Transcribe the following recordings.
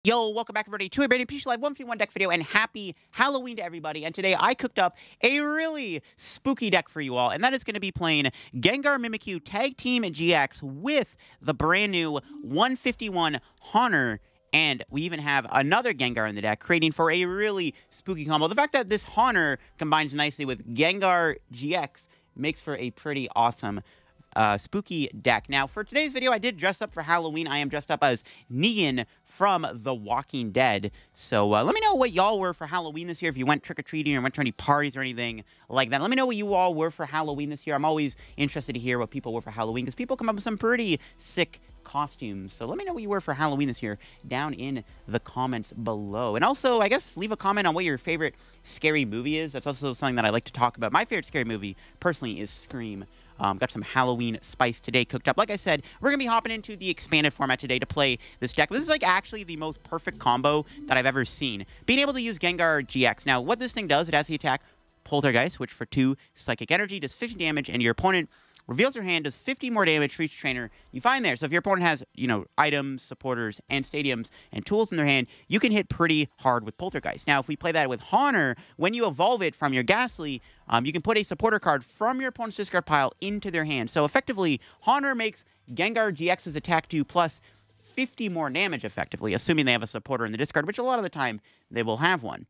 Yo, welcome back everybody to a brand new PTCGL Live 1v1 deck video, and happy Halloween to everybody. And today I cooked up a really spooky deck for you all, and that is going to be playing Gengar Mimikyu Tag Team GX with the brand new 151 Haunter. And we even have another Gengar in the deck, creating for a really spooky combo. The fact that this Haunter combines nicely with Gengar GX makes for a pretty awesome spooky deck. Now, for today's video, I did dress up for Halloween. I am dressed up as Negan from The Walking Dead. So let me know what y'all were for Halloween this year. If you went trick-or-treating or went to any parties or anything like that, let me know what you all were for Halloween this year. I'm always interested to hear what people were for Halloween, because people come up with some pretty sick costumes. So let me know what you were for Halloween this year down in the comments below. And also, I guess, leave a comment on what your favorite scary movie is. That's also something that I like to talk about. My favorite scary movie, personally, is Scream. Got some Halloween spice today cooked up. Like I said, we're going to be hopping into the expanded format today to play this deck. This is like actually the most perfect combo that I've ever seen. Being able to use Gengar GX. Now, what this thing does, it has the attack Poltergeist, which for 2 psychic energy does 50 damage, and your opponent reveals your hand, does 50 more damage for each trainer you find there. So if your opponent has, items, supporters, and stadiums, and tools in their hand, you can hit pretty hard with Poltergeist. Now, if we play that with Haunter, when you evolve it from your Gastly, you can put a supporter card from your opponent's discard pile into their hand. So effectively, Haunter makes Gengar GX's attack do plus 50 more damage, effectively, assuming they have a supporter in the discard, which a lot of the time they will have one.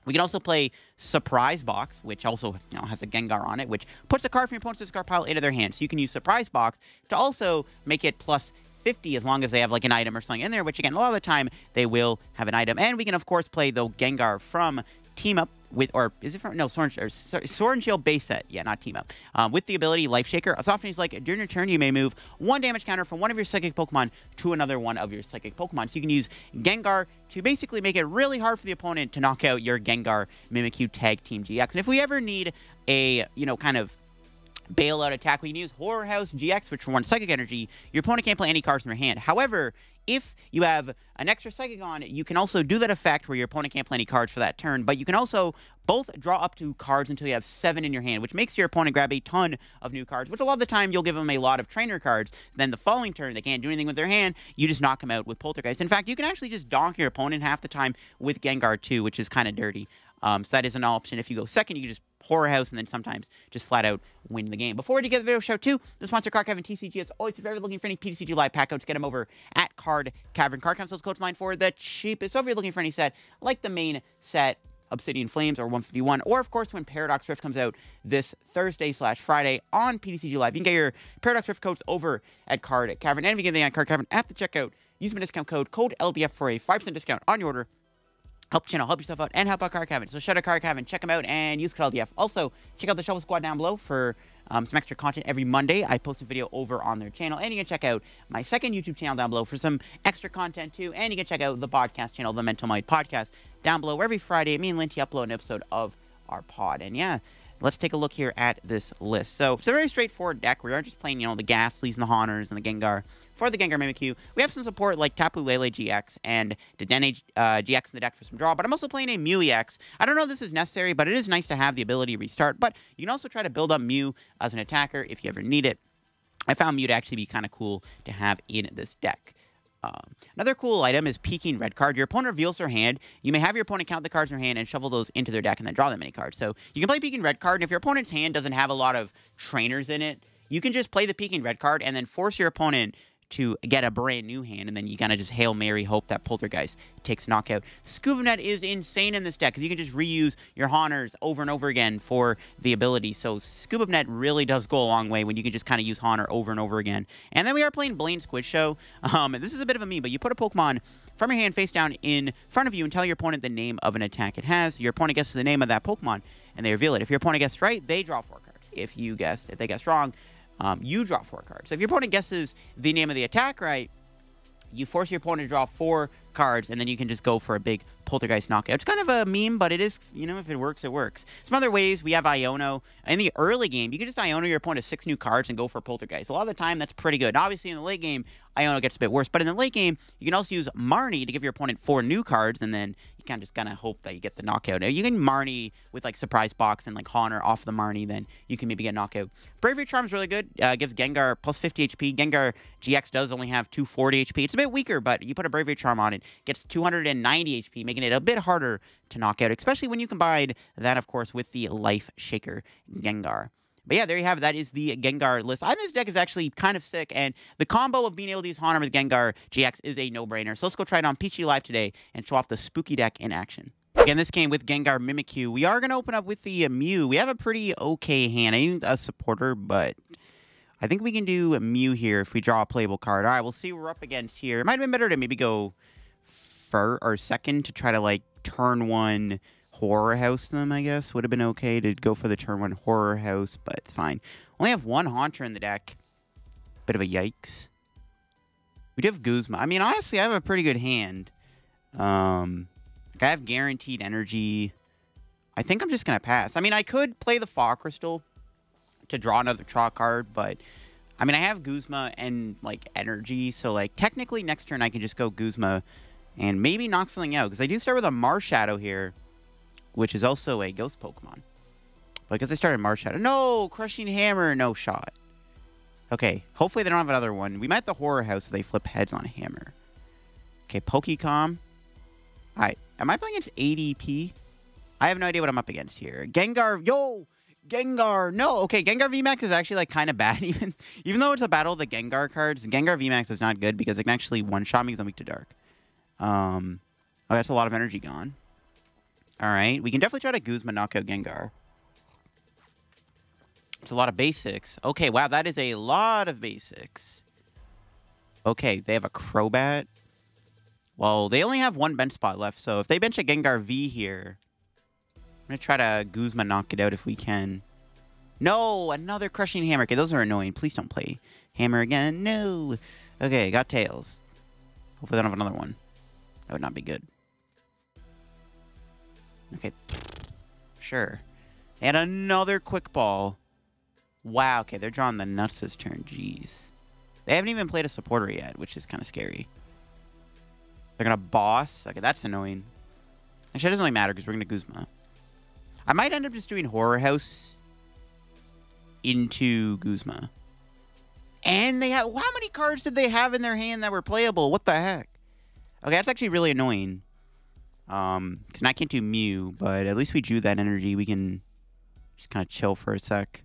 We can also play Surprise Box, which also has a Gengar on it, which puts a card from your opponent's discard pile into their hand. So you can use Surprise Box to also make it plus 50 as long as they have like an item or something in there, which again, a lot of the time they will have an item. And we can, of course, play the Gengar from Team Up with, or is it from, no, Sword and Shield base set. Yeah, not Team Up. With the ability Life Shaker. As often as during your turn, you may move 1 damage counter from one of your psychic Pokemon to another one of your psychic Pokemon. So you can use Gengar to basically make it really hard for the opponent to knock out your Gengar Mimikyu Tag Team GX. And if we ever need a, kind of bailout attack, we can use Horror House GX, which for 1 psychic energy, your opponent can't play any cards in their hand. However, if you have an extra psychic on, you can also do that effect where your opponent can't play any cards for that turn, but you can also both draw up to cards until you have 7 in your hand, which makes your opponent grab a ton of new cards, which a lot of the time you'll give them a lot of trainer cards. Then the following turn, they can't do anything with their hand, you just knock them out with Poltergeist. In fact, you can actually just donk your opponent half the time with Gengar too, which is kind of dirty. So that is an option. If you go second, you can just Horror House and then sometimes just flat out win the game. Before we get the video show too, the sponsor Card Cavern TCG. As always, if you're ever looking for any PTCG Live pack codes, get them over at Card Cavern. Card Council's coach line for the cheapest. So if you're looking for any set, like the main set, Obsidian Flames or 151, or of course when Paradox Rift comes out this Thursday/Friday on PTCG Live, you can get your Paradox Rift codes over at Card Cavern. And if you get anything on Card Cavern at the checkout, use my discount code LDF for a 5% discount on your order. Help the channel, help yourself out, and help out Card Cavern. So shout out Card Cavern, check them out, and use code LDF. Also, check out the Shovel Squad down below for some extra content every Monday. I post a video over on their channel, and you can check out my second YouTube channel down below for some extra content too, and you can check out the podcast channel, the Mental Mind Podcast, down below. Every Friday, me and Linty upload an episode of our pod. And yeah, let's take a look here at this list. So it's a very straightforward deck. We are just playing, the Gastlys and the Haunters and the Gengar. For the Gengar Mimikyu, we have some support like Tapu Lele-GX and Dedenne-GX in the deck for some draw, but I'm also playing a Mew-EX. I don't know if this is necessary, but it is nice to have the ability to restart, but you can also try to build up Mew as an attacker if you ever need it. I found Mew to actually be kind of cool to have in this deck. Another cool item is Peeking Red Card. Your opponent reveals their hand. You may have your opponent count the cards in their hand and shovel those into their deck and then draw that many cards. So you can play Peeking Red Card, and if your opponent's hand doesn't have a lot of trainers in it, you can just play the Peeking Red Card and then force your opponent to get a brand new hand, and then you kind of just Hail Mary hope that Poltergeist takes knockout. Scoop Up Net is insane in this deck because you can just reuse your Haunters over and over again for the ability. So Scoop Up Net really does go a long way when you can just kind of use Haunter over and over again. And then we are playing Blaine Squid Show. This is a bit of a meme, but you put a Pokemon from your hand face down in front of you and tell your opponent the name of an attack it has. Your opponent guesses the name of that Pokemon, and they reveal it. If your opponent guessed right, they draw 4 cards. If they guessed wrong, you draw 4 cards. So if your opponent guesses the name of the attack right, you force your opponent to draw 4 cards, and then you can just go for a big Poltergeist knockout. It's kind of a meme, but it is, you know, if it works, it works. Some other ways, we have Iono. In the early game, you can just Iono your opponent 6 new cards and go for Poltergeist. A lot of the time, that's pretty good. Obviously, in the late game, Iono gets a bit worse. But in the late game, you can also use Marnie to give your opponent 4 new cards, and then you kind of just kind of hope that you get the knockout. You can Marnie with, like, Surprise Box and, like, Haunter off the Marnie, then you can maybe get knockout. Bravery Charm is really good. Gives Gengar plus 50 HP. Gengar GX does only have 240 HP. It's a bit weaker, but you put a Bravery Charm on it, gets 290 HP, making it a bit harder to knock out, especially when you combine that, of course, with the Life Shaker Gengar. But yeah, there you have it. That is the Gengar list. I think this deck is actually kind of sick, and the combo of being able to use Haunter with Gengar GX is a no-brainer. So let's go try it on PTCG Live today and show off the spooky deck in action. Again, this game with Gengar Mimikyu. We are going to open up with the Mew. We have a pretty okay hand. I need a supporter, but I think we can do a Mew here if we draw a playable card. All right, we'll see what we're up against here. It might have been better to maybe go first or second to try to, like, turn 1 Horror House them, I guess. Would have been okay to go for the turn 1 Horror House, but it's fine. Only have 1 Haunter in the deck. Bit of a yikes. We do have Guzma. I mean, honestly, I have a pretty good hand. Like, I have guaranteed energy. I think I'm just going to pass. I mean, I could play the Fog Crystal to draw another draw card, but I mean, I have Guzma and, like, energy, so, like, technically next turn I can just go Guzma and maybe knock something out, because I do start with a Marshadow here, which is also a ghost Pokemon. Because I started Marshadow. No! Crushing Hammer! No shot. Okay, hopefully they don't have another one. We might have the Horror House if they flip heads on a Hammer. Okay, Pokecom. Alright, am I playing against ADP? I have no idea what I'm up against here. Gengar, yo! Gengar, no! Okay, Gengar VMAX is actually, like, kind of bad. Even though it's a battle of the Gengar cards, Gengar VMAX is not good because it can actually one-shot me because I'm weak to dark. Oh, that's a lot of energy gone. Alright, we can definitely try to Guzma knock out Gengar. It's a lot of basics. Okay, wow, that is a lot of basics. Okay, they have a Crobat. Well, they only have 1 bench spot left, so if they bench a Gengar V here, I'm going to try to Guzma knock it out if we can. No, another Crushing Hammer. Okay, those are annoying. Please don't play Hammer again. No. Okay, got Tails. Hopefully they don't have another one. That would not be good. Okay, sure. And another Quick Ball. Wow, okay, they're drawing the nuts this turn. Jeez. They haven't even played a supporter yet, which is kind of scary. They're going to Boss. Okay, that's annoying. Actually, it doesn't really matter because we're going to Guzma. I might end up just doing Horror House into Guzma. And they have... How many cards did they have in their hand that were playable? What the heck? Okay, that's actually really annoying. Because I can't do Mew, but at least we drew that energy. We can just kind of chill for a sec.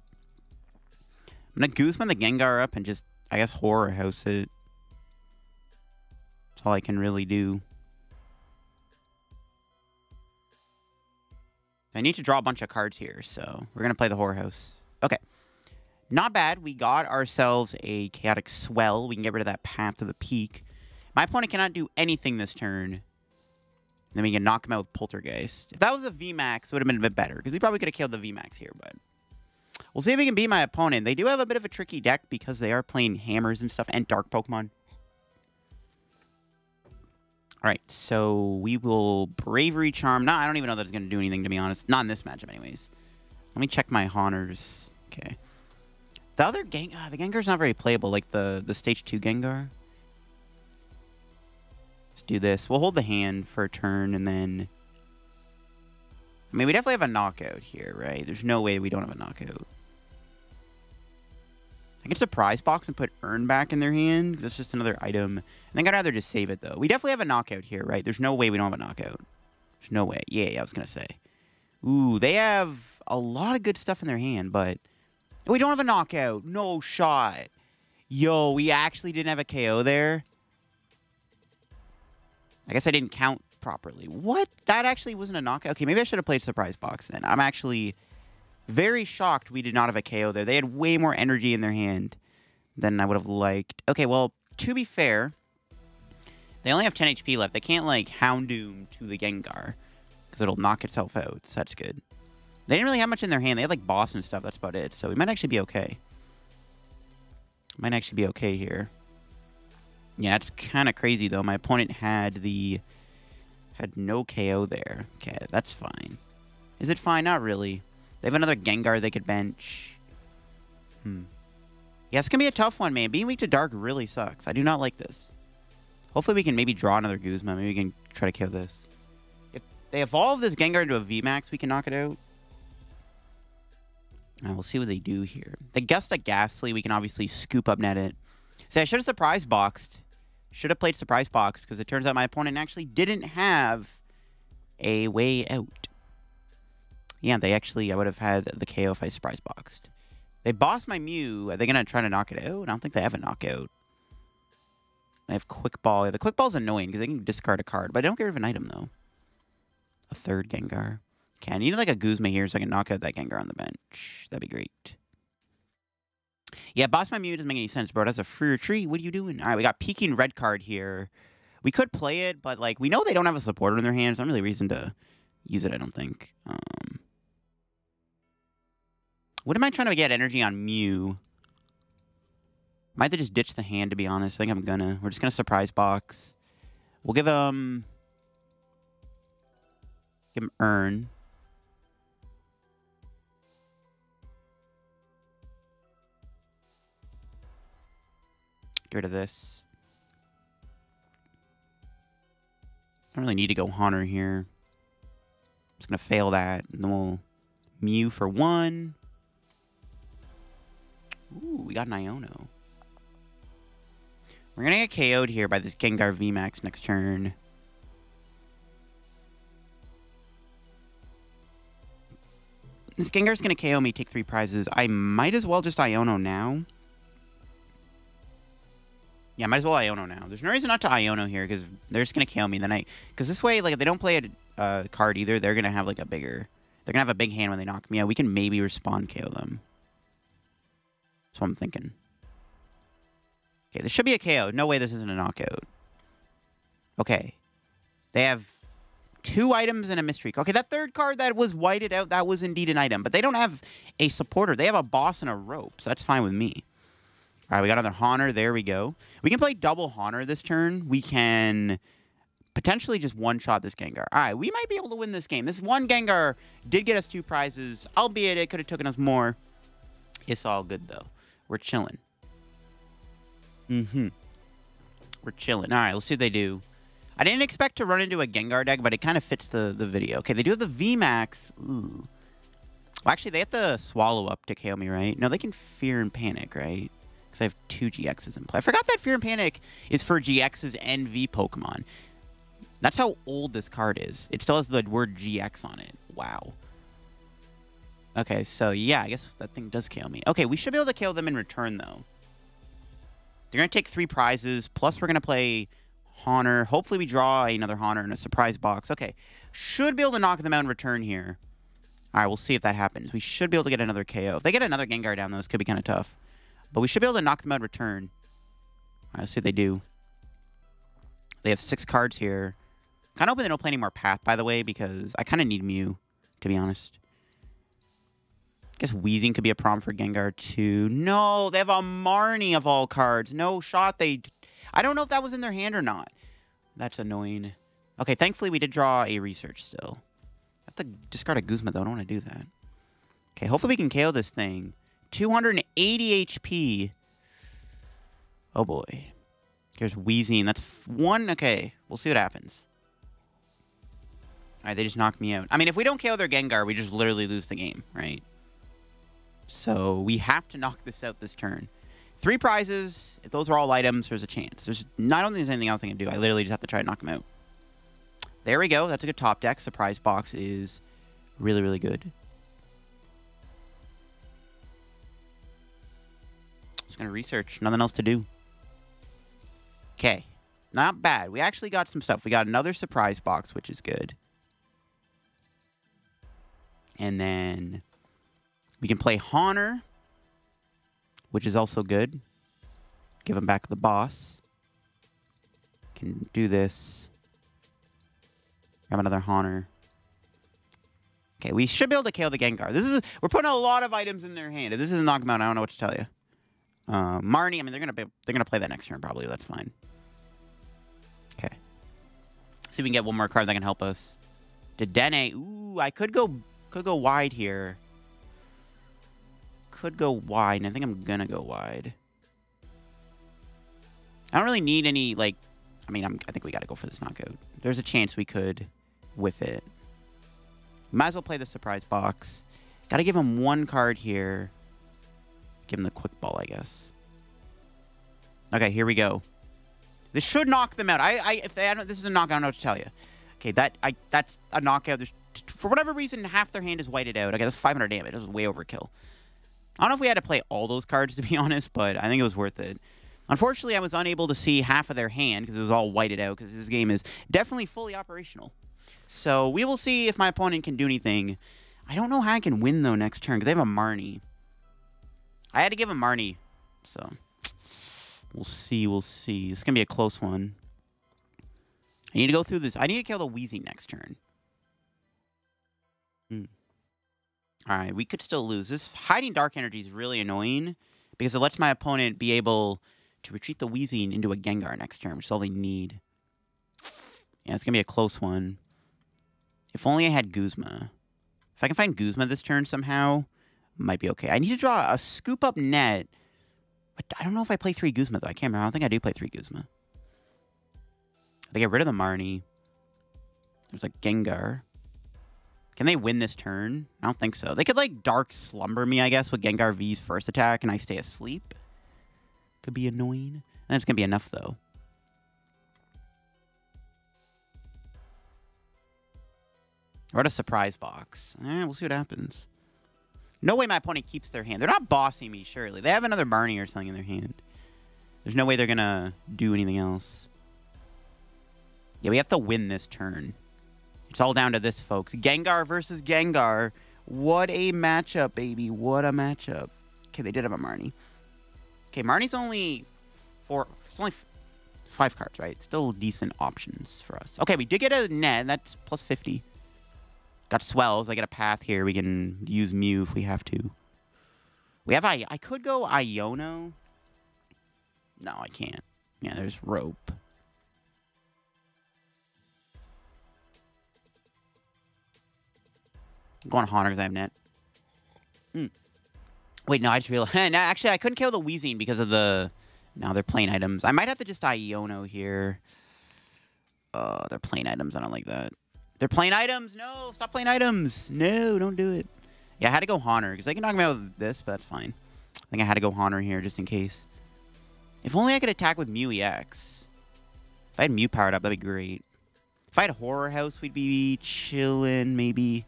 I'm going to Guzma the Gengar up and just, I guess, Horror House it. That's all I can really do. I need to draw a bunch of cards here, so we're going to play the Horror House. Okay. Not bad. We got ourselves a Chaotic Swell. We can get rid of that Path to the Peak. My opponent cannot do anything this turn. Then we can knock him out with Poltergeist. If that was a VMAX, it would have been a bit better. Because we probably could have killed the VMAX here, but... We'll see if we can beat my opponent. They do have a bit of a tricky deck because they are playing Hammers and stuff and Dark Pokemon. Alright, so we will Bravery Charm. No, I don't even know that it's going to do anything, to be honest. Not in this matchup, anyways. Let me check my Haunters. Okay. The other the Gengar's not very playable, like the Stage 2 Gengar. Let's do this. We'll hold the hand for a turn, and then... I mean, we definitely have a knockout here, right? There's no way we don't have a knockout. I can Surprise Box and put Earn back in their hand, because it's just another item. I think I'd rather just save it, though. We definitely have a knockout here, right? There's no way we don't have a knockout. There's no way. Yeah, I was going to say. Ooh, they have a lot of good stuff in their hand, but... We don't have a knockout. No shot. Yo, we actually didn't have a KO there. I guess I didn't count properly. What? That actually wasn't a knockout? Okay, maybe I should have played Surprise Box then. I'm actually very shocked we did not have a KO there. They had way more energy in their hand than I would have liked. Okay, well, to be fair, they only have 10 HP left. They can't, like, Houndoom to the Gengar because it'll knock itself out, so that's good. They didn't really have much in their hand. They had, like, Boss and stuff. That's about it. So we might actually be okay. Might actually be okay here. Yeah, it's kind of crazy, though. My opponent had the Had no KO there. Okay, that's fine. Is it fine? Not really. They have another Gengar they could bench. Yeah, it's going to be a tough one, man. Being weak to Dark really sucks. I do not like this. Hopefully we can maybe draw another Guzma. Maybe we can try to kill this. If they evolve this Gengar into a VMAX, we can knock it out. And we'll see what they do here. They guessed a Gastly. We can obviously scoop up net it. See, I should have surprise boxed. Should have played surprise box because it turns out my opponent actually didn't have a way out. Yeah, they actually, I would have had the KO if I surprise boxed. They bossed my Mew. Are they going to try to knock it out? I don't think they have a knockout. They have Quick Ball. Yeah, the Quick Ball's annoying because they can discard a card, but I don't get rid of an item, though. A third Gengar. Okay, I need like a Guzma here so I can knock out that Gengar on the bench. That'd be great. Yeah, boss my Mew doesn't make any sense, bro. That's a free retreat. What are you doing? All right, we got Peeking Red Card here. We could play it, but like we know they don't have a supporter in their hands. Not really a reason to use it, I don't think. What am I trying to get energy on Mew? Might have to just ditch the hand, to be honest. I think I'm gonna. We're just gonna surprise box. We'll give him Earn. Get rid of this. I don't really need to go Haunter here. I'm just gonna fail that. And then we'll Mew for 1. Ooh, we got an Iono. We're going to get KO'd here by this Gengar VMAX next turn. This Gengar's going to KO me, take 3 prizes. I might as well just Iono now. Yeah, might as well Iono now. There's no reason not to Iono here because they're just going to KO me. Because this way, like, if they don't play a card either, they're going to have, like, a bigger... They're going to have a big hand when they knock me out. We can maybe respond KO them. That's what I'm thinking. Okay, this should be a KO. No way this isn't a knockout. Okay. They have 2 items and a mystery. Okay, that third card that was whited out, that was indeed an item. But they don't have a supporter. They have a boss and a rope, so that's fine with me. All right, we got another Haunter. There we go. We can play double Haunter this turn. We can potentially just one-shot this Gengar. All right, we might be able to win this game. This one Gengar did get us 2 prizes, albeit it could have taken us more. It's all good, though. We're chilling. We're chilling. All right, let's see what they do. I didn't expect to run into a Gengar deck, but it kind of fits the video. Okay, they do have the VMAX. Ooh. Well, actually, they have to swallow up to KO me, right? No, they can Fear and Panic, right? Because I have 2 GXs in play. I forgot that Fear and Panic is for GXs and V Pokemon. That's how old this card is. It still has the word GX on it. Wow. Okay, so yeah, I guess that thing does KO me. Okay, we should be able to KO them in return, though. They're going to take 3 prizes, plus we're going to play Haunter. Hopefully we draw another Haunter in a surprise box. Okay, should be able to knock them out in return here. All right, we'll see if that happens. We should be able to get another KO. If they get another Gengar down, though, this could be kind of tough. But we should be able to knock them out in return. All right, let's see what they do. They have 6 cards here. Kind of hoping they don't play any more Path, by the way, because I kind of need Mew, to be honest. I guess Wheezing could be a problem for Gengar, too. No, they have a Marnie of all cards. No shot. I don't know if that was in their hand or not. That's annoying. Okay, thankfully we did draw a Research still. I have to discard a Guzma, though. I don't want to do that. Okay, hopefully we can KO this thing. 280 HP. Oh, boy. Here's Wheezing. That's 1. Okay, we'll see what happens. All right, they just knocked me out. I mean, if we don't KO their Gengar, we just literally lose the game, right? So we have to knock this out this turn. 3 prizes. If those are all items, there's a chance. I don't think there's anything else I can do. I literally just have to try to knock them out. There we go. That's a good top deck. Surprise box is really, really good. Just going to research. Nothing else to do. Okay. Not bad. We actually got some stuff. We got another surprise box, which is good. And then we can play Haunter, which is also good. Give him back the boss. Can do this. Grab another Haunter. Okay, we should be able to KO the Gengar. We're putting a lot of items in their hand. If this isn't knock them out, I don't know what to tell you. Marnie, I mean, they're gonna play that next turn probably. That's fine. Okay. See if we can get one more card that can help us. Dedenne. Ooh, I could go wide here. Could go wide, and I think I'm gonna go wide. I don't really need any, like... I mean, I think we gotta go for this knockout. There's a chance we could whiff it. Might as well play the surprise box. Gotta give him one card here. Give him the quick ball, I guess. Okay, here we go. This should knock them out. If they, this is a knockout, I don't know what to tell you. Okay, that's a knockout. For whatever reason, half their hand is whited out. Okay, that's 500 damage. That was way overkill. I don't know if we had to play all those cards, to be honest, but I think it was worth it. Unfortunately, I was unable to see half of their hand because it was all whited out because this game is definitely fully operational. So we will see if my opponent can do anything. I don't know how I can win, though, next turn because they have a Marnie. I had to give him Marnie, so... We'll see, we'll see. It's going to be a close one. I need to go through this. I need to kill the Weezing next turn. Alright, we could still lose. This hiding Dark Energy is really annoying because it lets my opponent be able to retreat the Weezing into a Gengar next turn, which is all they need. Yeah, it's going to be a close one. If only I had Guzma. If I can find Guzma this turn somehow, might be okay. I need to draw a Scoop Up Net. But I don't know if I play 3 Guzma, though. I can't remember. I don't think I do play 3 Guzma. They get rid of the Marnie. There's a Gengar. Can they win this turn? I don't think so. They could, like, Dark Slumber me, I guess, with Gengar V's first attack, and I stay asleep. Could be annoying. And it's going to be enough, though. Or a surprise box. We'll see what happens. No way my opponent keeps their hand. They're not bossing me, surely. They have another Marnie or something in their hand. There's no way they're going to do anything else. Yeah, we have to win this turn. It's all down to this, folks. Gengar versus Gengar. What a matchup, baby. What a matchup. Okay, they did have a Marnie. Okay, Marnie's only 4... It's only 5 cards, right? Still decent options for us. Okay, we did get a net. That's plus 50. Got Swells. I get a path here. We can use Mew if we have to. We have I could go Iono. No, I can't. Yeah, there's Rope. I'm going Haunter because I have net. Wait, no, I just realized. No, actually, I couldn't kill the Weezing because of the... No, they're plain items. I might have to just Iono here. They're plain items. I don't like that. They're plain items. No, stop playing items. No, don't do it. Yeah, I had to go Haunter because I can knock me out with this, but that's fine. I think I had to go Haunter here just in case. If only I could attack with Mew EX. If I had Mew powered up, that'd be great. If I had Horror House, we'd be chilling, maybe.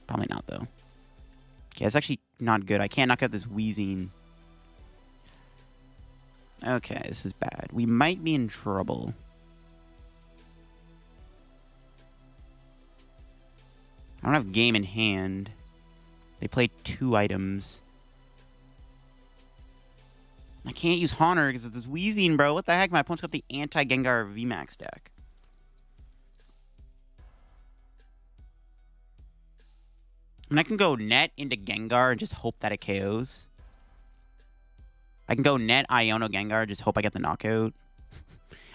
Probably not, though. Okay, that's actually not good. I can't knock out this Weezing. Okay, this is bad. We might be in trouble. I don't have game in hand. They play 2 items. I can't use Haunter because it's this Weezing, bro. What the heck? My opponent's got the anti-Gengar VMAX deck. And I can go net into Gengar and just hope that it KOs. I can go net Iono Gengar and just hope I get the knockout.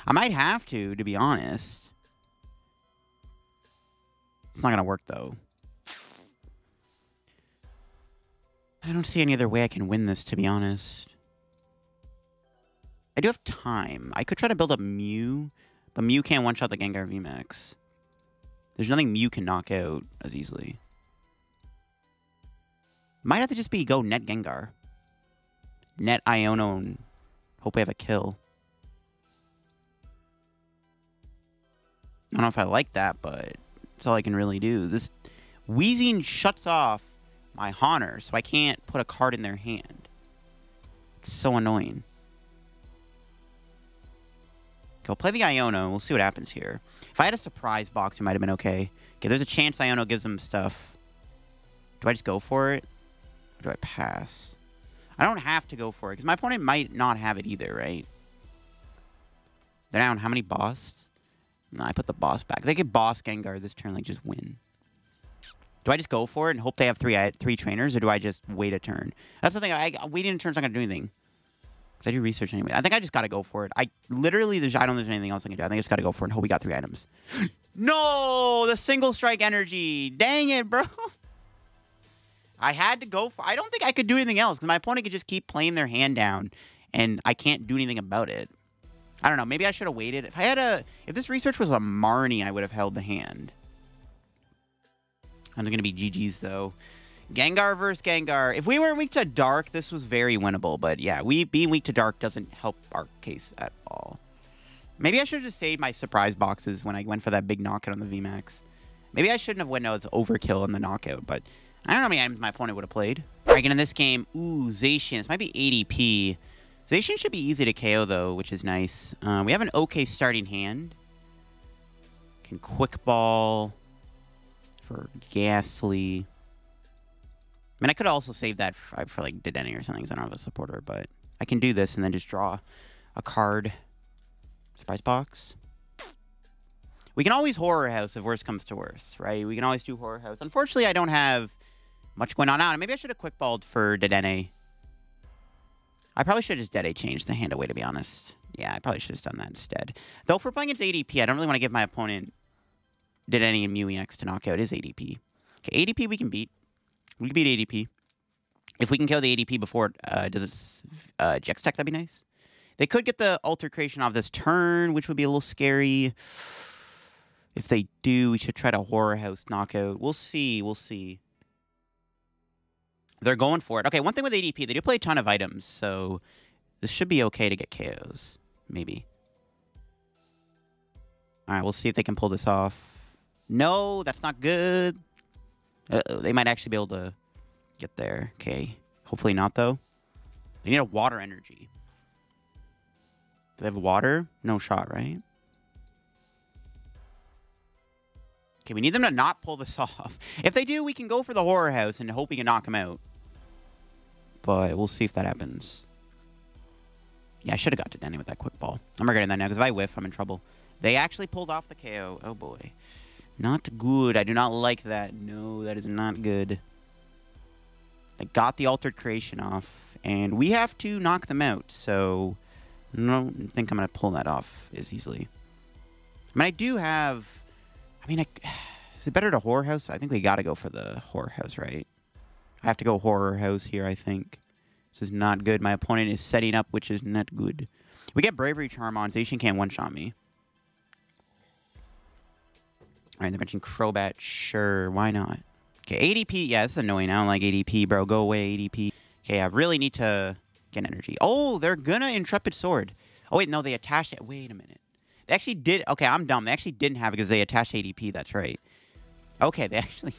I might have to be honest. It's not going to work, though. I don't see any other way I can win this, to be honest. I do have time. I could try to build up Mew, but Mew can't one-shot the Gengar VMAX. There's nothing Mew can knock out as easily. Might have to just be go net Gengar. Net Iono and hope I have a kill. I don't know if I like that, but that's all I can really do. This Weezing shuts off my Haunter, so I can't put a card in their hand. It's so annoying. Go play the Iono. We'll see what happens here. If I had a surprise box, it might have been okay. Okay, there's a chance Iono gives them stuff. Do I just go for it? Or do I pass? I don't have to go for it, because my opponent might not have it either, right? They're down how many boss? No, I put the boss back. They could boss Gengar this turn, like, just win. Do I just go for it and hope they have three trainers, or do I just wait a turn? That's the thing. Waiting a turn's not going to do anything. I do research anyway. I think I just got to go for it. I literally, I don't think there's anything else I can do. I think I just got to go for it and hope we got 3 items. No! The single strike energy. Dang it, bro. I had to go for... I don't think I could do anything else because my opponent could just keep playing their hand down and I can't do anything about it. I don't know. Maybe I should have waited. If I had a... If this research was a Marnie, I would have held the hand. I'm going to be GG's, though. Gengar versus Gengar. If we were weak to Dark, this was very winnable. But yeah, being weak to Dark doesn't help our case at all. Maybe I should have just saved my surprise boxes when I went for that big knockout on the VMAX. Maybe I shouldn't have went out as overkill on the knockout. But I don't know how many items my opponent would have played. All right, again, in this game, ooh, Zacian. This might be ADP. Zacian should be easy to KO, though, which is nice. We have an okay starting hand. Can Quick Ball for Gastly. I mean, I could also save that for like, Dedenne or something, because I don't have a supporter, but I can do this and then just draw a card. Surprise box. We can always Horror House if worst comes to worst, right? We can always do Horror House. Unfortunately, I don't have much going on now. Maybe I should have Quick Balled for Dedenne. I probably should have just Dedenne changed the hand away, to be honest. Yeah, I probably should have done that instead. Though, if we're playing against ADP, I don't really want to give my opponent Dedenne and Mew-EX to knock out his ADP. Okay, ADP we can beat. We can beat ADP. If we can kill the ADP before it does its GX tech, that'd be nice. They could get the Alter Creation off this turn, which would be a little scary. If they do, we should try to Horror House knockout. We'll see. We'll see. They're going for it. Okay, one thing with ADP, they do play a ton of items, so this should be okay to get KOs. Maybe. All right, we'll see if they can pull this off. No, that's not good. They might actually be able to get there. Okay. Hopefully not, though. They need a water energy. Do they have water? No shot, right? Okay, we need them to not pull this off. If they do, we can go for the Horror House and hope we can knock them out. But we'll see if that happens. Yeah, I should have got to Dedenne with that Quick Ball. I'm regretting that now, because if I whiff, I'm in trouble. They actually pulled off the KO. Oh, boy. Not good. I do not like that. No, that is not good. I got the Altered Creation off, and we have to knock them out, so I don't think I'm going to pull that off as easily. I mean, I do have... I mean, is it better to Horror House? I think we got to go for the Horror House, right? I have to go Horror House here, I think. This is not good. My opponent is setting up, which is not good. We get Bravery Charm on. Zacian can't one-shot me. All right, they mentioned Crobat. Sure, why not? Okay, ADP. Yeah, this is annoying. I don't like ADP, bro. Go away, ADP. Okay, I really need to get energy. Oh, they're gonna Intrepid Sword. Oh, wait, no, they attached it. Wait a minute. They actually did. Okay, I'm dumb. They actually didn't have it because they attached ADP. That's right. Okay, they actually...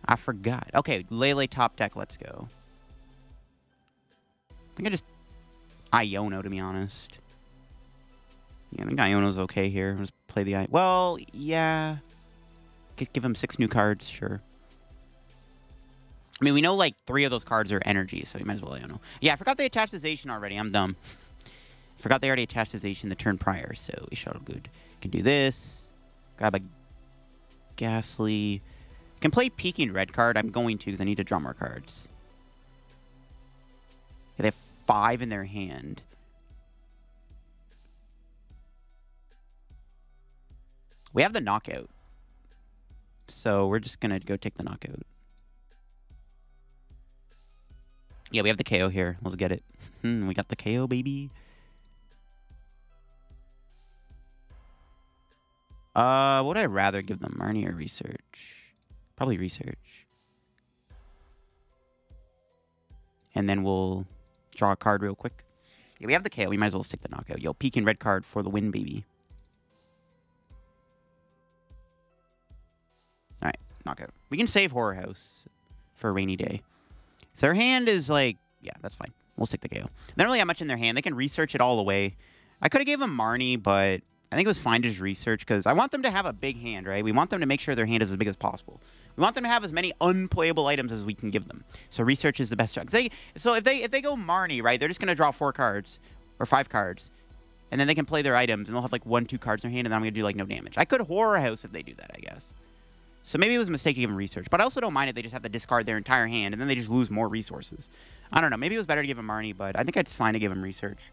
I forgot. Okay, Lele top deck. Let's go. I think I just... Iono, to be honest. Yeah, I think Iono's okay here. Just play the... Well, yeah... Could give him 6 new cards, sure. I mean, we know, like, 3 of those cards are energy, so we might as well Iono. Yeah, I forgot they attached the Zacian already. I'm dumb. Forgot they already attached the Zacian the turn prior, so we shall good. Can do this. Grab a Gastly. Can play Peeking Red Card. I'm going to, because I need to draw more cards. Yeah, they have 5 in their hand. We have the knockout. So we're just going to go take the knockout. Yeah, we have the KO here. Let's get it. We got the KO, baby. Would I rather give them Marnie or Research? Probably Research. And then we'll draw a card real quick. Yeah, we have the KO. We might as well stick the knockout. Yo, Peeking Red Card for the win, baby. Alright, knockout. We can save Horror House for a rainy day. So their hand is like... Yeah, that's fine. We'll stick the KO. They don't really have much in their hand. They can research it all away. I could have gave them Marnie, but I think it was fine to just research because I want them to have a big hand, right? We want them to make sure their hand is as big as possible. We want them to have as many unplayable items as we can give them. So research is the best job. So if they go Marnie, right, they're just going to draw 4 cards or 5 cards. And then they can play their items and they'll have like 1, 2 cards in their hand and then I'm going to do like no damage. I could Horror House if they do that, I guess. So maybe it was a mistake to give them research. But I also don't mind if they just have to discard their entire hand, and then they just lose more resources. I don't know. Maybe it was better to give him Marnie, but I think it's fine to give him research.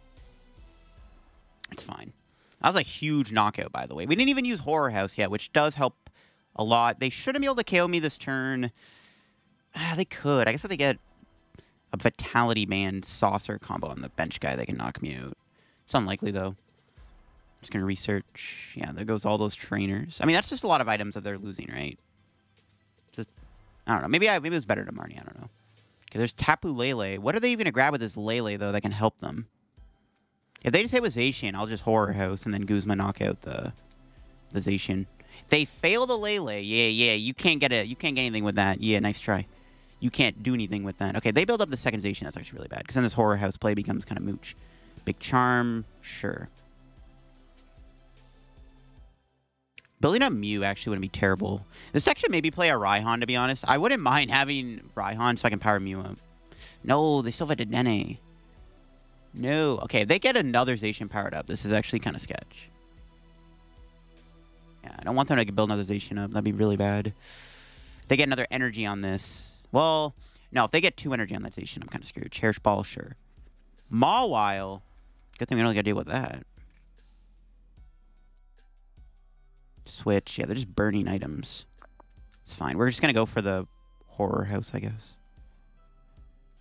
It's fine. That was a huge knockout, by the way. We didn't even use Horror House yet, which does help a lot. They shouldn't be able to KO me this turn. They could. I guess if they get a Vitality Band Saucer combo on the bench guy, they can knock me out. It's unlikely, though. Just going to research. Yeah, there goes all those trainers. I mean, that's just a lot of items that they're losing, right? Just, I don't know. Maybe it was better to Marnie. I don't know. Okay, there's Tapu Lele. What are they even going to grab with this Lele, though, that can help them? If they just hit with Zacian, I'll just Horror House and then Guzma knock out the Zacian. They fail the Lele. Yeah. You can't get anything with that. Yeah, nice try. You can't do anything with that. Okay, they build up the second Zacian. That's actually really bad. Because then this Horror House play becomes kind of mooch. Big Charm. Sure. Building up Mew actually wouldn't be terrible. This deck should maybe play a Raihan, to be honest. I wouldn't mind having Raihan so I can power Mew up. No, they still have a Dedenne. No. Okay, if they get another Zacian powered up, this is actually kind of sketch. Yeah, I don't want them to build another Zacian up. That'd be really bad. If they get another energy on this. Well, no, if they get 2 energy on that Zacian, I'm kind of screwed. Cherish Ball, sure. Mawile. Good thing we don't got to deal with that. Switch. Yeah, they're just burning items. It's fine. We're just going to go for the Horror House, I guess.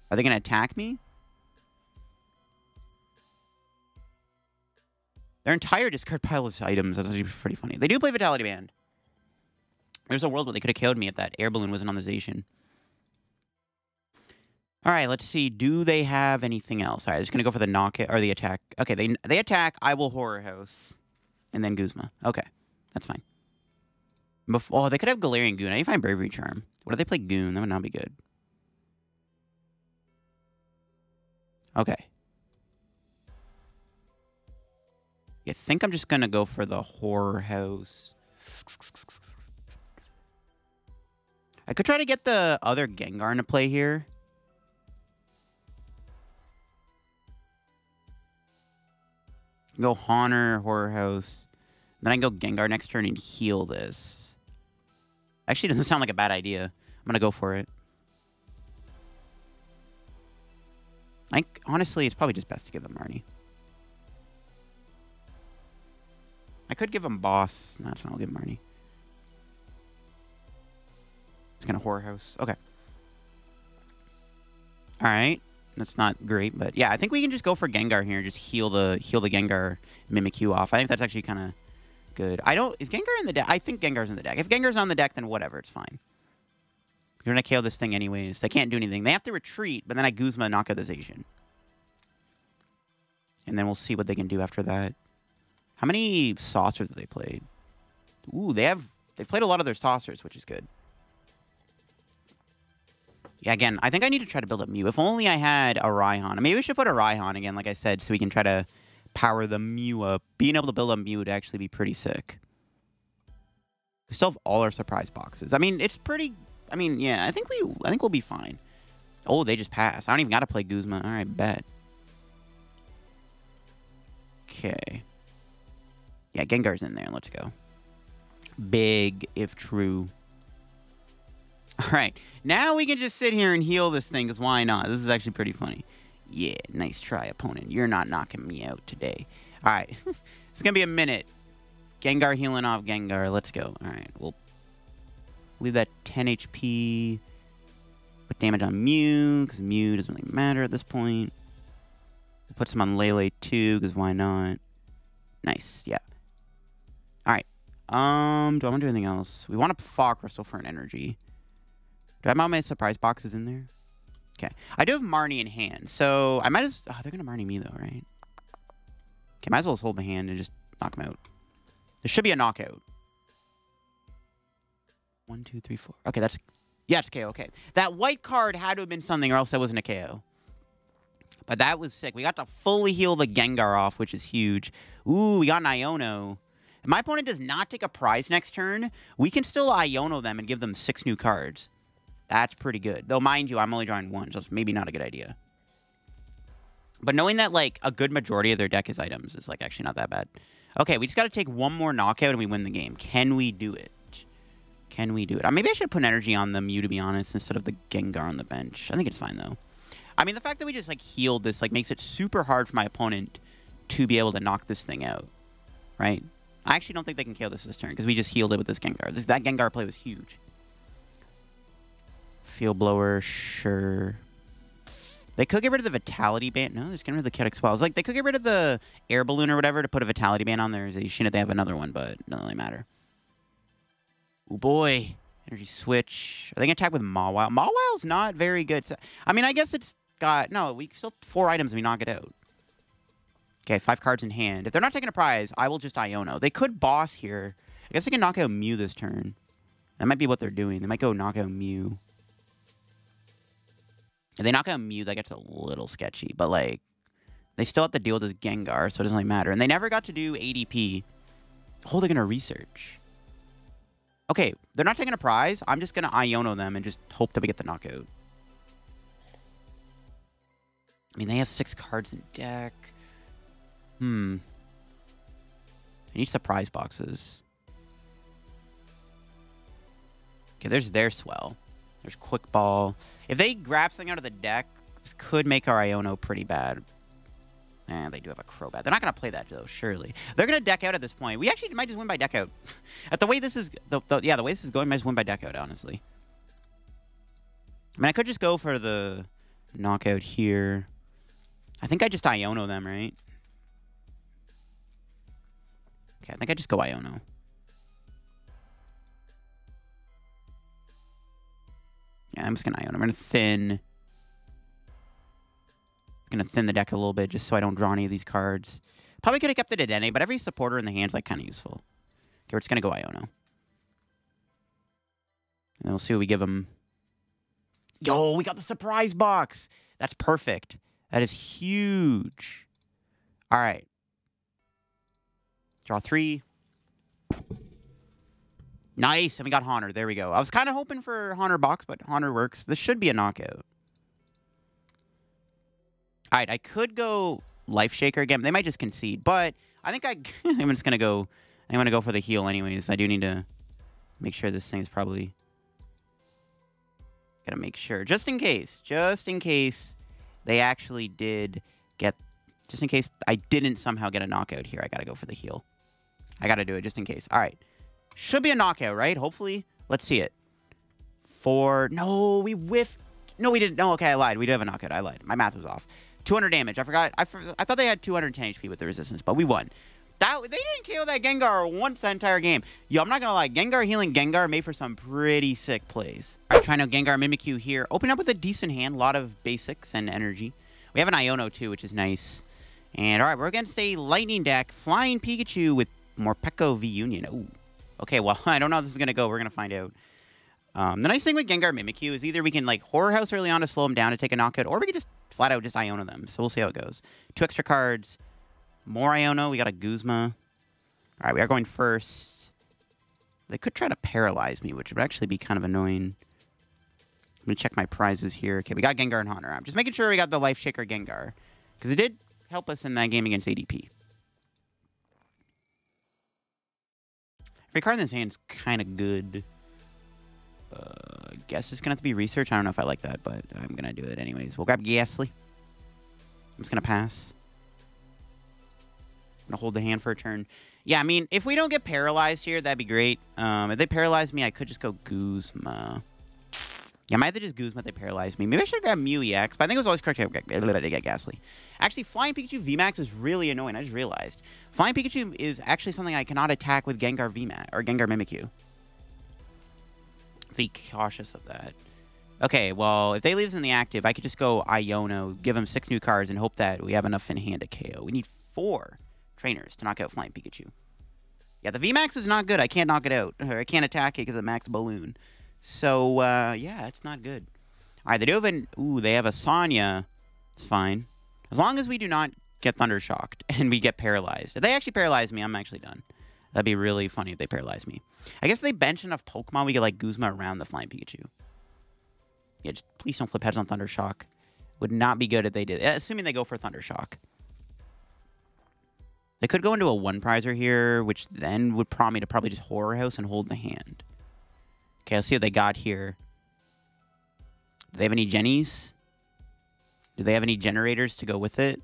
Are they going to attack me? Their entire discard pile of items. That's actually pretty funny. They do play Vitality Band. There's a world where they could have killed me if that air balloon wasn't on the Zacian. All right, let's see. Do they have anything else? All right, I'm just going to go for the knockout or the attack. Okay, they attack. I will Horror House. And then Guzma. Okay, that's fine. Oh, they could have Galarian Goon. I need to find Bravery Charm. What if they play Goon? That would not be good. Okay. I think I'm just going to go for the Horror House. I could try to get the other Gengar into play here. Go Haunter, Horror House. Then I can go Gengar next turn and heal this. Actually, doesn't sound like a bad idea. I'm going to go for it. Honestly, it's probably just best to give them Marnie. I could give him Boss. No, that's fine. I'll give him Marnie. It's going to Horror House. Okay. All right. That's not great, but yeah, I think we can just go for Gengar here and just heal the Gengar Mimikyu off. I think that's actually kind of good. Is Gengar in the deck? I think Gengar's in the deck. If Gengar's on the deck, then whatever, it's fine. You're going to KO this thing anyways. They can't do anything. They have to retreat, but then I Guzma knock out the Zacian. And then we'll see what they can do after that. How many saucers have they played? Ooh, they've played a lot of their saucers, which is good. Yeah, again, I think I need to try to build up Mew. If only I had a Raihan. Maybe we should put a Raihan again, like I said, so we can try to power the Mew up. Being able to build up Mew would actually be pretty sick. We still have all our surprise boxes. I mean, it's pretty... I mean, yeah, I think we'll be fine. Oh, they just passed. I don't even got to play Guzma. All right, bet. Okay. Yeah, Gengar's in there. Let's go. Big, if true. All right. Now we can just sit here and heal this thing, because why not? This is actually pretty funny. Yeah, nice try, opponent. You're not knocking me out today. All right. It's going to be a minute. Gengar healing off Gengar. Let's go. All right. We'll leave that 10 HP. Put damage on Mew, because Mew doesn't really matter at this point. We'll put some on Lele, too, because why not? Nice. Yeah. All right. Do I want to do anything else? We want a Fog Crystal for an energy. Do I have all my surprise boxes in there? Okay. I do have Marnie in hand, so I might as... Oh, they're going to Marnie me, though, right? Okay, might as well just hold the hand and just knock him out. There should be a knockout. 1, 2, 3, 4. Okay, that's... Yeah, it's KO. Okay. That white card had to have been something, or else that wasn't a KO. But that was sick. We got to fully heal the Gengar off, which is huge. Ooh, we got an Iono. If my opponent does not take a prize next turn, we can still Iono them and give them 6 new cards. That's pretty good. Though, mind you, I'm only drawing 1, so it's maybe not a good idea. But knowing that, like, a good majority of their deck is items is, like, actually not that bad. Okay, we just got to take one more knockout and we win the game. Can we do it? Can we do it? Maybe I should put energy on the Mew, to be honest, instead of the Gengar on the bench. I think it's fine, though. I mean, the fact that we just, like, healed this, like, makes it super hard for my opponent to be able to knock this thing out, right? I actually don't think they can KO this turn, because we just healed it with this Gengar. That Gengar play was huge. Field Blower, sure. They could get rid of the Vitality Band. No, they're just getting rid of the Chaotic Swell. It's like, they could get rid of the Air Balloon or whatever to put a Vitality Band on there. They shouldn't. They have another one, but it doesn't really matter. Oh, boy. Energy Switch. Are they going to attack with Mawile? Mawile's not very good. I mean, I guess it's got... No, we still have 4 items and we knock it out. Okay, 5 cards in hand. If they're not taking a prize, I will just Iono. They could boss here. I guess they can knock out Mew this turn. That might be what they're doing. They might go knock out Mew. If they knock out Mew, that gets a little sketchy. But, like, they still have to deal with this Gengar, so it doesn't really matter. And they never got to do ADP. Oh, they're going to research. Okay, they're not taking a prize. I'm just going to Iono them and just hope that we get the knockout. I mean, they have 6 cards in deck. I need surprise boxes. Okay, there's their Swell. There's Quick Ball. If they grab something out of the deck, this could make our Iono pretty bad. They do have a Crobat. They're not going to play that, though, surely. They're going to deck out at this point. We actually might just win by deck out. At the way this is... the way this is going, we might just win by deck out, honestly. I mean, I could just go for the knockout here. I think I just Iono them, right? Okay, I think I just go Iono. Yeah, I'm just going to Iono. I'm going to thin... Gonna thin the deck a little bit just so I don't draw any of these cards. Probably could have kept the Dedenne, but every supporter in the hand's like kind of useful. Okay, we're just gonna go Iono. And then we'll see what we give him. Yo, we got the surprise box. That's perfect. That is huge. All right. Draw 3. Nice, and we got Haunter. There we go. I was kind of hoping for Haunter box, but Haunter works. This should be a knockout. All right, I could go Life Shaker again. They might just concede, but I think I'm just going to go... I'm going to go for the heal anyways. I do need to make sure this thing's probably... Got to make sure. Just in case they actually did get... Just in case I didn't somehow get a knockout here, I got to go for the heal. I got to do it just in case. All right. Should be a knockout, right? Hopefully. Let's see it. 4... No, we whiffed. No, we didn't. No, okay, I lied. We do have a knockout. I lied. My math was off. 200 damage. I forgot. I thought they had 210 HP with the resistance, but we won. They didn't KO that Gengar once that entire game. Yo, I'm not gonna lie. Gengar healing Gengar made for some pretty sick plays. All right, trying out Gengar Mimikyu here. Open up with a decent hand. A lot of basics and energy. We have an Iono too, which is nice. And all right, we're against a Lightning deck. Flying Pikachu with Morpeko V Union. Ooh. Okay, well, I don't know how this is gonna go. We're gonna find out. The nice thing with Gengar Mimikyu is either we can like Horror House early on to slow him down to take a knockout, or we can just flat out just Iono them. So we'll see how it goes. 2 extra cards. More Iono. We got a Guzma. All right, we are going first. They could try to paralyze me, which would actually be kind of annoying. I'm going to check my prizes here. Okay, we got Gengar and Haunter. I'm just making sure we got the Life Shaker Gengar, because it did help us in that game against ADP. Every card in this hand is kind of good. I guess it's going to have to be research. I don't know if I like that, but I'm going to do it anyways. We'll grab Gastly. I'm just going to pass. I'm going to hold the hand for a turn. Yeah, I mean, if we don't get paralyzed here, that'd be great. If they paralyze me, I could just go Guzma. Yeah, I might have to just Guzma if they paralyze me. Maybe I should grab Mew EX, but I think it was always correct to get Gastly. Actually, Flying Pikachu VMAX is really annoying. I just realized. Flying Pikachu is actually something I cannot attack with Gengar VMAX or Gengar Mimikyu. Be cautious of that. Okay, well, if they leave this in the active, I could just go Iono, give them 6 new cards, and hope that we have enough in hand to KO. We need 4 trainers to knock out Flying Pikachu. Yeah, the VMAX is not good. I can't knock it out. Or I can't attack it because of Max Balloon. So, yeah, it's not good. All right, they do have an... Ooh, they have a Sonya. It's fine. As long as we do not get Thunder Shocked and we get paralyzed. If they actually paralyze me, I'm actually done. That'd be really funny if they paralyze me. I guess if they bench enough Pokemon, we get, like, Guzma around the Flying Pikachu. Yeah, just please don't flip heads on Thunder Shock. Would not be good if they did. Assuming they go for Thunder Shock. They could go into a 1-prizer here, which then would prompt me to probably just Horror House and hold the hand. Okay, let's see what they got here. Do they have any Jennies? Do they have any generators to go with it?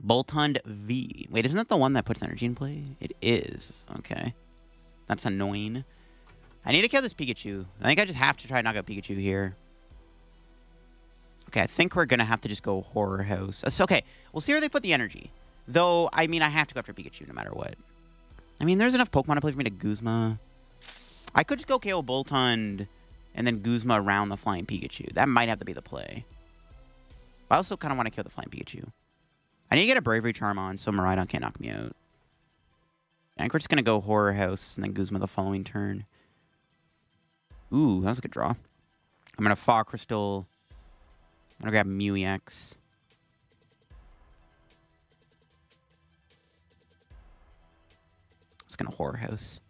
Boltund V. Wait, isn't that the one that puts energy in play? It is. Okay. That's annoying. I need to kill this Pikachu. I think I just have to try and knock out Pikachu here. Okay, I think we're going to have to just go Horror House. It's okay. We'll see where they put the energy. Though, I mean, I have to go after Pikachu no matter what. I mean, there's enough Pokemon to play for me to Guzma. I could just go KO Boltund and then Guzma around the Flying Pikachu. That might have to be the play. But I also kind of want to kill the Flying Pikachu. I need to get a Bravery Charm on so Miraidon can't knock me out. I think we're just going to go Horror House and then Guzma the following turn. Ooh, that was a good draw. I'm going to Fog Crystal. I'm going to grab Mew EX. Just going to Horror House.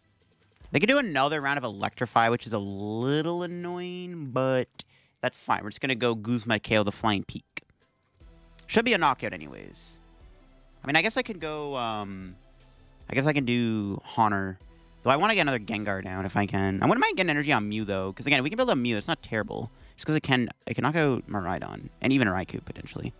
They could do another round of Electrify, which is a little annoying, but that's fine. We're just going to go Guzma KO the Flying Peak. Should be a knockout anyways. I mean, I guess I could go, I guess I can do Haunter. Though I want to get another Gengar down if I can. I wouldn't mind getting energy on Mew, though. Because, again, if we can build a Mew, it's not terrible. Just because it can knock out Miraidon. And even a Raikou, potentially.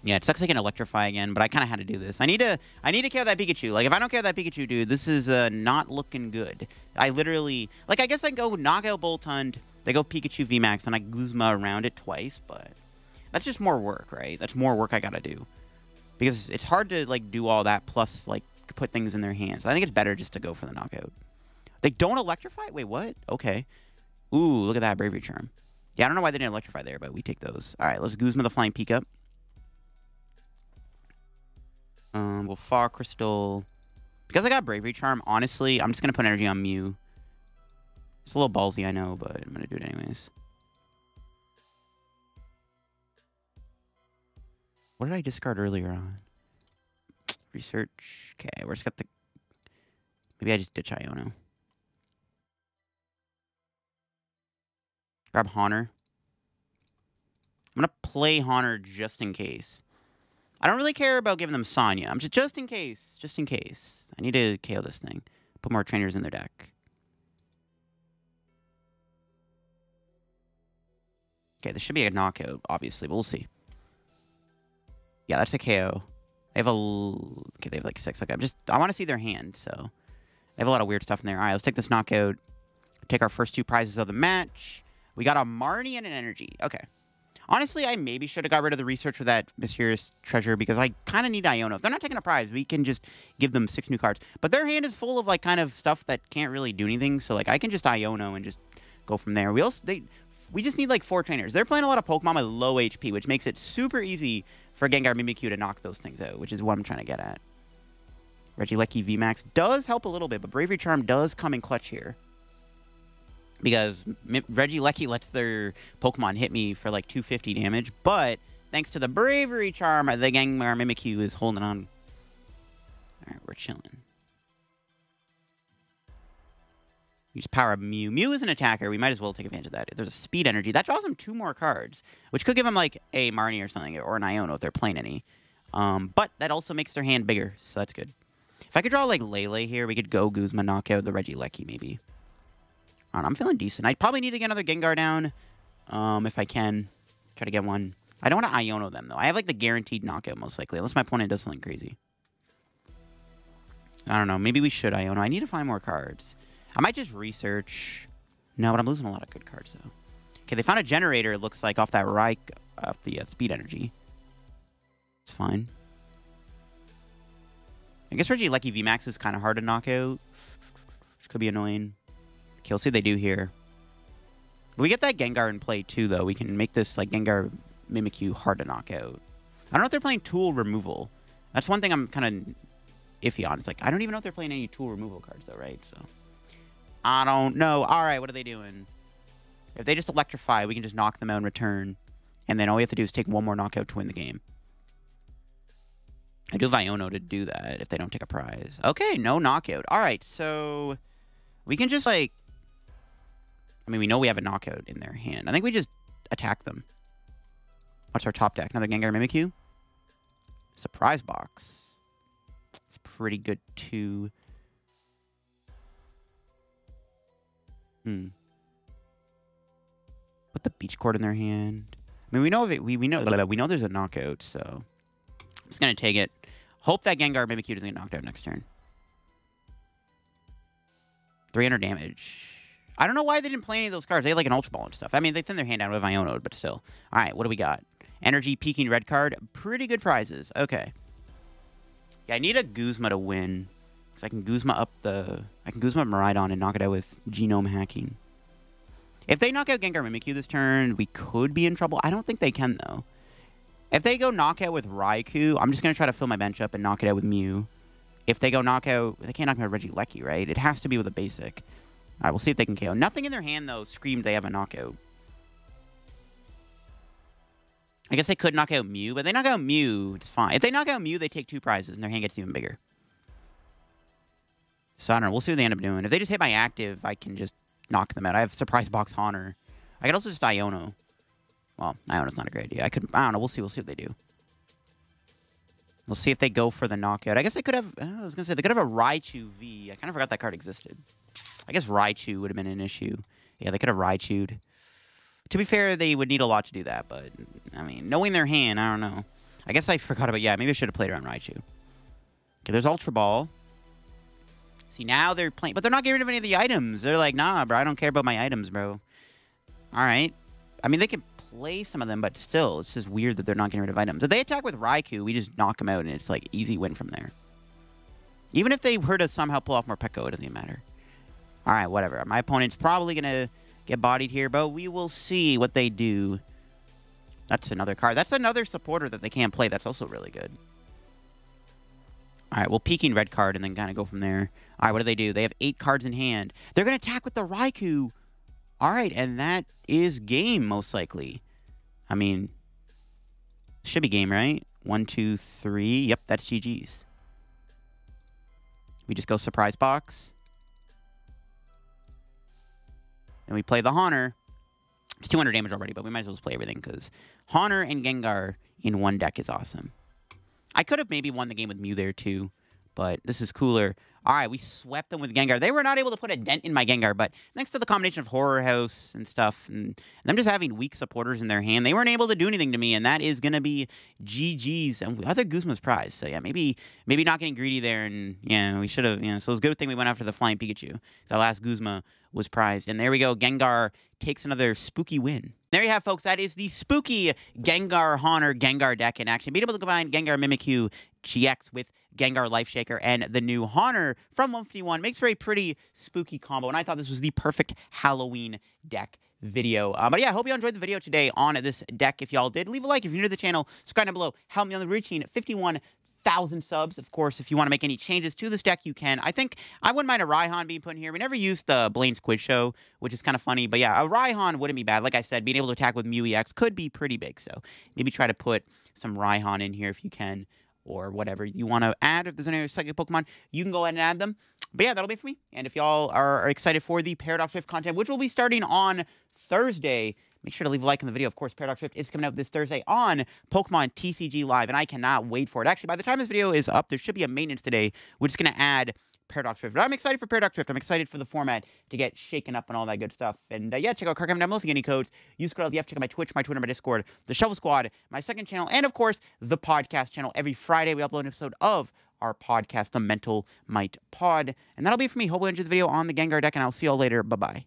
Yeah, it sucks I can Electrify again, but I kind of had to do this. I need to KO that Pikachu. Like, if I don't KO that Pikachu, dude, this is not looking good. I literally... Like, I guess I can go knock out Boltund. They go Pikachu VMAX, and I Guzma around it twice, but... That's just more work, right? That's more work I gotta do. Because it's hard to, like, do all that, plus, like, put things in their hands. I think it's better just to go for the knockout. They don't Electrify? Wait, what? Okay. Ooh, look at that Bravery Charm. Yeah, I don't know why they didn't Electrify there, but we take those. All right, let's Guzma the Flying Peak up. We'll Fog Crystal. Because I got Bravery Charm, honestly, I'm just going to put energy on Mew. It's a little ballsy, I know, but I'm going to do it anyways. What did I discard earlier on? Research. Okay, we're just got the... Maybe I just ditch Iono. Grab Haunter. I'm going to play Haunter just in case. I don't really care about giving them Sonya. I'm just in case. Just in case. I need to KO this thing. Put more trainers in their deck. Okay, this should be a knockout, obviously, but we'll see. Yeah, that's a KO. They have a... Okay, they have like 6. Okay, I want to see their hand, so... They have a lot of weird stuff in there. All right, let's take this knockout. Take our first 2 prizes of the match. We got a Marnie and an Energy. Okay. Honestly, I maybe should have got rid of the research for that Mysterious Treasure because I kind of need Iono. If they're not taking a prize, we can just give them 6 new cards. But their hand is full of, like, kind of stuff that can't really do anything. So, like, I can just Iono and just go from there. We just need, like, 4 trainers. They're playing a lot of Pokemon with low HP, which makes it super easy for Gengar Mimikyu to knock those things out, which is what I'm trying to get at. Regieleki VMAX does help a little bit, but Bravery Charm does come in clutch here. Because Regieleki lets their Pokemon hit me for like 250 damage, but thanks to the Bravery Charm, the Gengar Mimikyu is holding on. Alright, we're chilling. Use Power of Mew. Mew is an attacker. We might as well take advantage of that. There's a Speed Energy. That draws him 2 more cards, which could give him like a Marnie or something, or an Iono if they're playing any. But that also makes their hand bigger, so that's good. If I could draw like Lele here, we could go Guzma, knock out the Regieleki maybe. I'm feeling decent. I probably need to get another Gengar down if I can. Try to get one. I don't want to Iono them, though. I have, like, the guaranteed knockout, most likely. Unless my opponent does something crazy. I don't know. Maybe we should Iono. I need to find more cards. I might just research. No, but I'm losing a lot of good cards, though. Okay, they found a generator, it looks like, off that off the Speed Energy. It's fine. I guess Regieleki VMAX is kind of hard to knock out. Which could be annoying. Okay, let's see what they do here. If we get that Gengar in play, too, though, we can make this, like, Gengar Mimikyu hard to knock out. I don't know if they're playing tool removal. That's one thing I'm kind of iffy on. It's like, I don't even know if they're playing any tool removal cards, though, right? So, I don't know. All right, what are they doing? If they just Electrify, we can just knock them out in return. And then all we have to do is take one more knockout to win the game. I do have Iono to do that if they don't take a prize. Okay, no knockout. All right, so we can just, like... I mean, we know we have a knockout in their hand. I think we just attack them. What's our top deck? Another Gengar Mimikyu? Surprise Box. It's pretty good, too. Put the beach cord in their hand. I mean, we know there's a knockout, so I'm just gonna take it. Hope that Gengar Mimikyu doesn't get knocked out next turn. 300 damage. I don't know why they didn't play any of those cards. They had like an Ultra Ball and stuff. I mean, they thin their hand down with Iono, but still. All right, what do we got? Energy Peeking Red Card. Pretty good prizes. Okay. Yeah, I need a Guzma to win. So I can Guzma up Miraidon and knock it out with Genome Hacking. If they knock out Gengar Mimikyu this turn, we could be in trouble. I don't think they can, though. If they go knockout with Raikou, I'm just going to try to fill my bench up and knock it out with Mew. If they go knockout, they can't knock out Regieleki, right? It has to be with a basic. All right, we'll see if they can KO. Nothing in their hand, though, screamed they have a knockout. I guess they could knock out Mew, but if they knock out Mew, it's fine. If they knock out Mew, they take 2 prizes, and their hand gets even bigger. So, I don't know. We'll see what they end up doing. If they just hit my active, I can just knock them out. I have Surprise Box Haunter. I could also just Iono. Well, Iono's not a great idea. I don't know. We'll see what they do. We'll see if they go for the knockout. I guess they could have... I was going to say, they could have a Raichu V. I kind of forgot that card existed. I guess Raichu would have been an issue. Yeah, they could have Raichu'd. To be fair, they would need a lot to do that, but... I mean, knowing their hand, I don't know. I guess I forgot about... Yeah, maybe I should have played around Raichu. Okay, there's Ultra Ball. See, now they're playing... But they're not getting rid of any of the items. They're like, nah, bro, I don't care about my items, bro. All right. I mean, they can play some of them, but still, it's just weird that they're not getting rid of items. If they attack with Raikou, we just knock them out, and it's like easy win from there. Even if they were to somehow pull off more Pekko, it doesn't even matter. All right, whatever. My opponent's probably going to get bodied here, but we will see what they do. That's another card. That's another supporter that they can't play. That's also really good. All right, we'll Peeking Red Card and then kind of go from there. All right, what do? They have 8 cards in hand. They're going to attack with the Raikou. All right, and that is game, most likely. I mean, should be game, right? 1, 2, 3. Yep, that's GG's. We just go Surprise Box. And we play the Haunter. It's 200 damage already, but we might as well just play everything because Haunter and Gengar in one deck is awesome. I could have maybe won the game with Mew there too, but this is cooler. All right, we swept them with Gengar. They were not able to put a dent in my Gengar, but thanks to the combination of Horror House and stuff, and them just having weak supporters in their hand, they weren't able to do anything to me, and that is going to be GG's. And other Guzma's prize. So yeah, maybe not getting greedy there, and yeah, we should have. Yeah, so it was a good thing we went after the Flying Pikachu. The last Guzma was prized, and there we go. Gengar takes another spooky win. There you have, folks. That is the spooky Gengar Haunter Gengar deck in action. Being able to combine Gengar Mimikyu-GX with Gengar Life Shaker and the new Haunter from 151 makes for a pretty spooky combo, and I thought this was the perfect Halloween deck video. But yeah, I hope you enjoyed the video today on this deck. If y'all did, leave a like. If you're new to the channel, subscribe down below. Help me on the reaching 51,000 subs. Of course, if you want to make any changes to this deck, you can. I think I wouldn't mind a Raihan being put in here. We never used the Blaine's Quiz Show, which is kind of funny. But yeah, a Raihan wouldn't be bad. Like I said, being able to attack with Mew EX could be pretty big. So maybe try to put some Raihan in here if you can, or whatever you want to add. If there's any other psychic Pokemon, you can go ahead and add them. But yeah, that'll be it for me. And if y'all are excited for the Paradox Rift content, which will be starting on Thursday, make sure to leave a like on the video. Of course, Paradox Rift is coming out this Thursday on Pokemon TCG Live, and I cannot wait for it. Actually, by the time this video is up, there should be a maintenance today, which is going to add Paradox Rift. But I'm excited for Paradox Rift. I'm excited for the format to get shaken up and all that good stuff. And yeah, check out card comment down below if you get any codes. Use code LDF. Check out my Twitch, my Twitter, my Discord, the Shovel Squad, my second channel, and of course, the podcast channel. Every Friday, we upload an episode of our podcast, the Mental Might Pod. And that'll be it for me. Hope you enjoyed the video on the Gengar deck, and I'll see y'all later. Bye-bye.